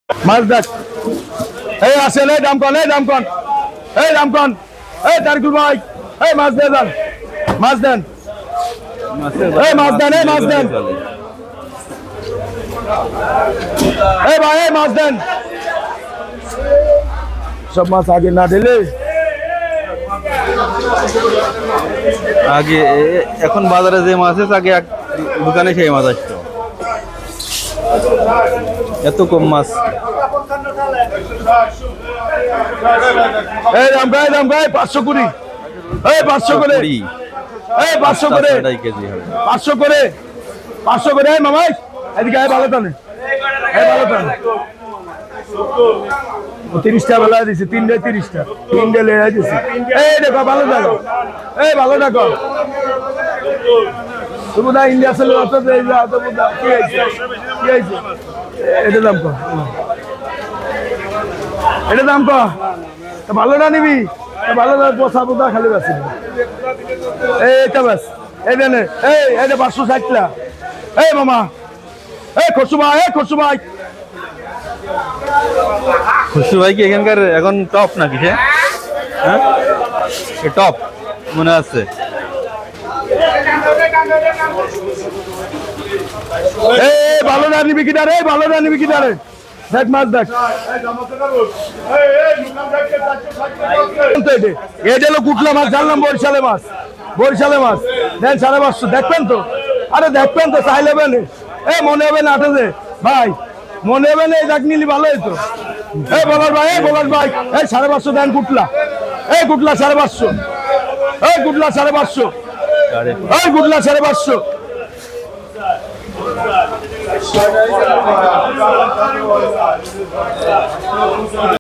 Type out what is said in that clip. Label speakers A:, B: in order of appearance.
A: মাছ দেখ এই আসেন এই দাম কন এই দাম কন এই দাম কন এই তারকুল ভাই এই মাছ দেন মাছ দেন এই মাছ দেন এই মাছ দেন এই ভাই এই মাছ দেন সব মাছ আগে না দিলে
B: আগে এখন বাজারে যে মাছ আছে আগে এক দোকানে সেই মাছ আসতো এত কম মাছ
A: এই দাম গাই 520 এই 500 করে এই 500 করে
B: কেজি হবে
A: 500 করে 500 করে এই মামাই এদিকে আয় ভালো টানে এই ভালো টানে 30টা বেলা দিছি 3 30টা 3 লে দিছি এই দেখো ভালো দেখো এই ভালো দেখো তুমি না ইন্ডিয়া চলে অত দেই যা তো বুদা কি হইছে এটা দাম কো এটা দাম কো ভালো না নিবি ভালো না পোষা বুদা খালি বাসি এইটা বাস এই দেন এই এটা 560 টা এই মামা এই খসু ভাই
B: খুশু ভাই কি এখানকার এখন টপ নাকি হ্যাঁ টপ মনে আছে
A: এই ভালো না নিবি কি দাঁড়ে ভালো না নিবি কি দাঁড়ে দেখ মাছ দেখ এটা হলো কুটলা মাছ জানলাম বরিশালে মাছ দেন 550 দেখবেন তো আরে দেখবেন তো চাইলে বেনে এই মনে হবে না আটে ভাই মনে হবে না এই দেখ নিলি ভালো হইতো এই বলার ভাই এই 550 দেন কুটলা এই কুটলা 550 এই কুটলা 550 এই কুটলা 550